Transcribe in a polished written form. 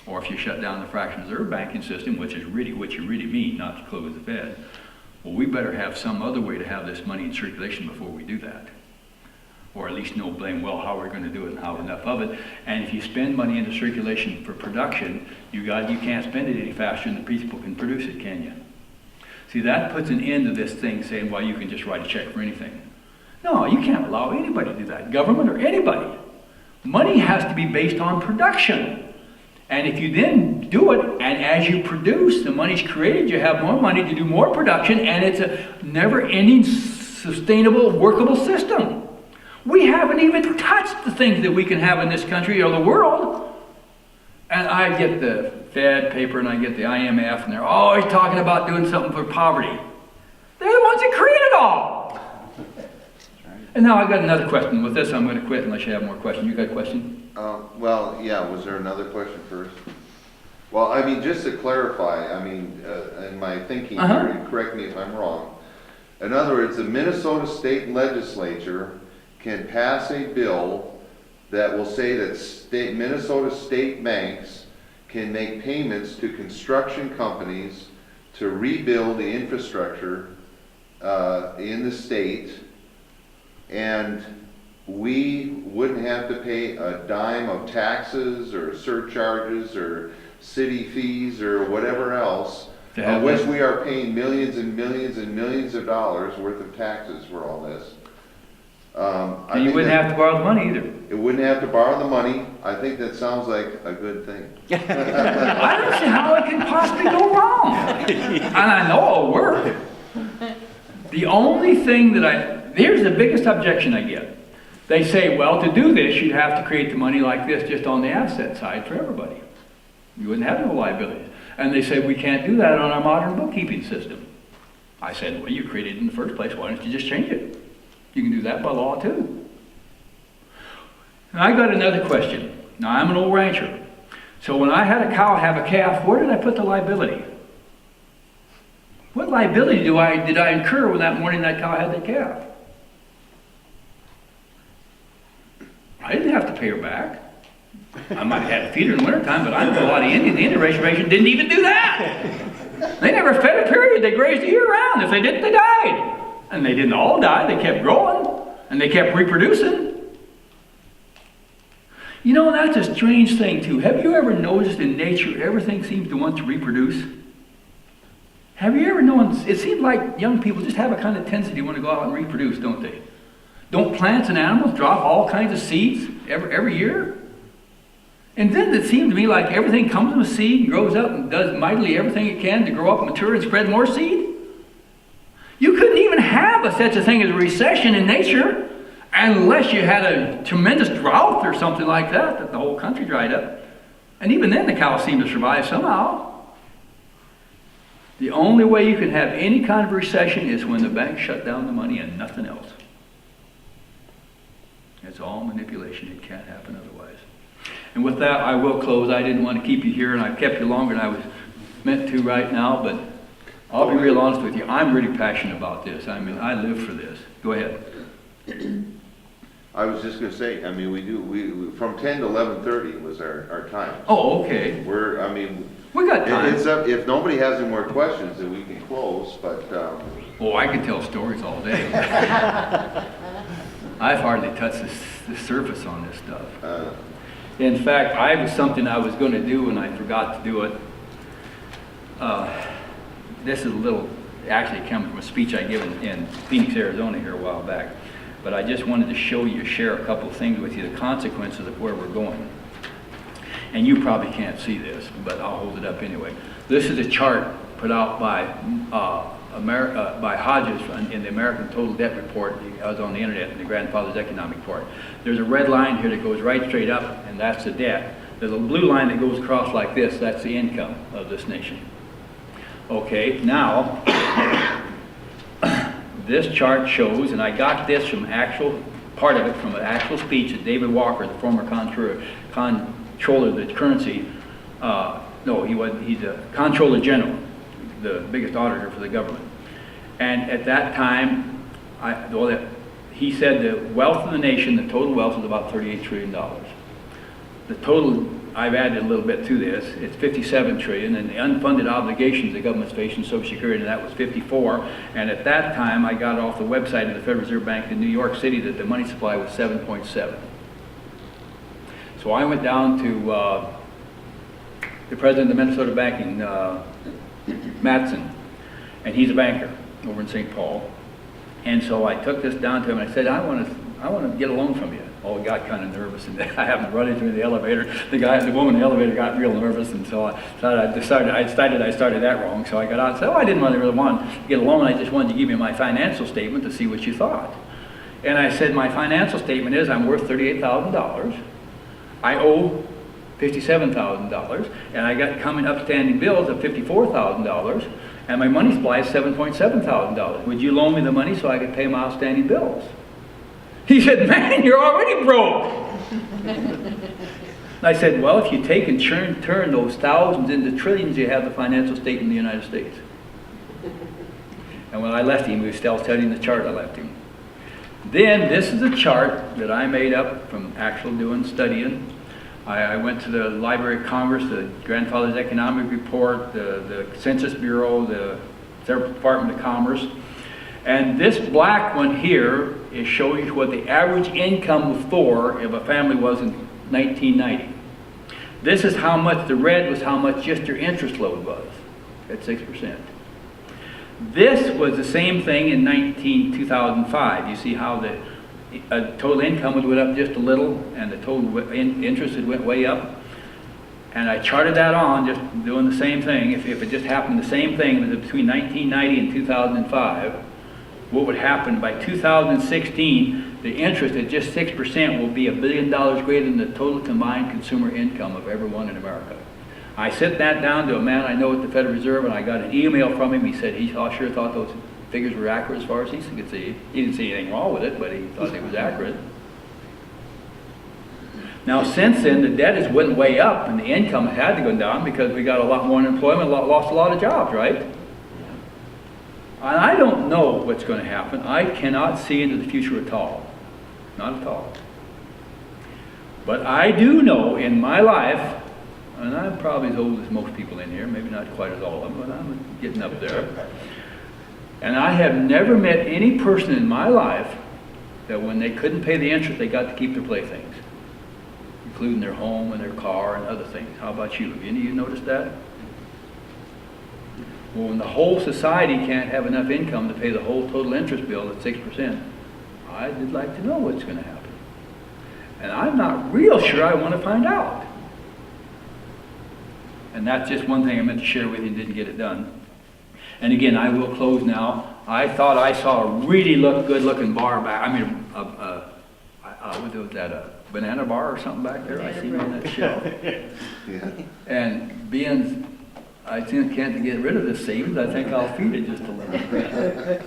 Or if you shut down the fractional reserve banking system, which is really what you really mean, not to close the Fed, well, we better have some other way to have this money in circulation before we do that. Or at least know blame well how we're going to do it and how enough of it. And if you spend money into circulation for production, you can't spend it any faster than the people can produce it, can you? See, that puts an end to this thing saying, well, you can just write a check for anything. No, you can't allow anybody to do that, government or anybody. Money has to be based on production. And if you then do it, and as you produce, the money's created, you have more money to do more production, and it's a never-ending, sustainable, workable system. We haven't even touched the things that we can have in this country or the world. And I get the Fed paper and I get the IMF, and they're always talking about doing something for poverty. They're the ones that created it all. And now I've got another question. With this, I'm going to quit unless you have more questions. You got a question? Well, yeah, was there another question first? Well, I mean, just to clarify, I mean, in my thinking here, and correct me if I'm wrong. In other words, the Minnesota State Legislature can pass a bill that will say that Minnesota state banks can make payments to construction companies to rebuild the infrastructure in the state, and we wouldn't have to pay a dime of taxes or surcharges or city fees or whatever else, of which we are paying millions and millions and millions of dollars worth of taxes for all this. And you wouldn't have to borrow the money either. It wouldn't have to borrow the money. I think that sounds like a good thing. I don't see how it can possibly go wrong. And I know it'll work. The only thing that here's the biggest objection I get. They say, well, to do this, you'd have to create the money like this just on the asset side for everybody. You wouldn't have no liabilities. And they say, we can't do that on our modern bookkeeping system. I said, well, you created it in the first place. Why don't you just change it? You can do that by law, too. And I got another question. Now, I'm an old rancher. So when I had a cow have a calf, where did I put the liability? What liability did I incur when that morning that cow had that calf? I didn't have to pay her back. I might have had to feed her in the wintertime, but I know a lot of Indians, the Indian reservation didn't even do that. They never fed it, period. They grazed year round. If they didn't, they died. And they didn't all die. They kept growing, and they kept reproducing. You know, that's a strange thing, too. Have you ever noticed in nature everything seems to want to reproduce? Have you ever known, it seems like young people just have a kind of tendency to want to go out and reproduce, don't they? Don't plants and animals drop all kinds of seeds every year? And then it seems to me like everything comes from a seed and grows up and does mightily everything it can to grow up, mature, and spread more seed. You couldn't even have such a thing as a recession in nature unless you had a tremendous drought or something like that the whole country dried up. And even then the cows seem to survive somehow. The only way you can have any kind of recession is when the banks shut down the money and nothing else. It's all manipulation. It can't happen otherwise. And with that, I will close. I didn't want to keep you here, and I've kept you longer than I was meant to right now, but I'll be real honest with you. I'm really passionate about this. I mean, I live for this. Go ahead. I was just going to say, I mean, we from 10 to 11:30 was our time. Oh, okay. We got time. It's up, if nobody has any more questions, then we can close, but... Oh, I could tell stories all day. I've hardly touched the surface on this stuff. In fact, I was something I was going to do and I forgot to do it. This is actually comes from a speech I gave in Phoenix, Arizona here a while back. But I just wanted to share a couple of things with you, the consequences of where we're going. And you probably can't see this, but I'll hold it up anyway. This is a chart put out by Hodges in the American Total Debt Report. I was on the internet in the Grandfather's Economic Report. There's a red line here that goes right straight up, and that's the debt. There's a blue line that goes across like this. That's the income of this nation. Okay, now, this chart shows, and I got this from part of it from an actual speech that David Walker, the former controller of the currency, he's a Comptroller General, the biggest auditor for the government. And at that time, he said the wealth of the nation, the total wealth is about $38 trillion. The total I've added a little bit to this. It's 57 trillion, and the unfunded obligations the government's facing, Social Security, and that was 54. And at that time, I got off the website of the Federal Reserve Bank in New York City that the money supply was 7.7. So I went down to the president of the Minnesota Banking, Matson, and he's a banker over in St. Paul. And so I took this down to him and I said, I want to get a loan from you. Oh, he got kind of nervous, and I happened to run into him in the elevator. The woman in the elevator got real nervous, and so I started that wrong. So I got out and said, oh, I didn't really want to get a loan. I just wanted to give you my financial statement to see what you thought. And I said, my financial statement is I'm worth $38,000. I owe $57,000, and I got coming upstanding bills of $54,000, and my money supply is $7,700. Would you loan me the money so I could pay my outstanding bills? He said, man, you're already broke. I said, well, if you take and turn those thousands into trillions, you have the financial state in the United States. And when I left him, he was still studying the chart I left him. Then, this is a chart that I made up from actual studying. I went to the Library of Congress, the Grandfather's Economic Report, the Census Bureau, the Department of Commerce. And this black one here is showing you what the average income before if a family was in 1990. This is how much, the red was how much just your interest load was at 6%. This was the same thing in 2005. You see how the total income went up just a little and the total interest went way up. And I charted that on, just doing the same thing. If it just happened the same thing between 1990 and 2005, what would happen by 2016, the interest at just 6% will be $1 billion greater than the total combined consumer income of everyone in America. I sent that down to a man I know at the Federal Reserve, and I got an email from him. He said he sure thought those figures were accurate as far as he could see. He didn't see anything wrong with it, but he thought it was accurate. Now, since then, the debt has went way up, and the income has had to go down because we got a lot more unemployment, lost a lot of jobs, right? And I don't know what's going to happen. I cannot see into the future at all. Not at all. But I do know in my life, and I'm probably as old as most people in here, maybe not quite as old, but I'm getting up there. And I have never met any person in my life that when they couldn't pay the interest, they got to keep their playthings, including their home and their car and other things. How about you? Have any of you noticed that? Well, when the whole society can't have enough income to pay the whole total interest bill at 6%, I'd like to know what's going to happen. And I'm not real sure I want to find out. And that's just one thing I meant to share with you and didn't get it done. And again, I will close now. I thought I saw a really good-looking bar back. I mean, what was that? A banana bar or something back there? I see on that shelf. Yeah. And being I can't get rid of this savings, I think I'll feed it just a little bit.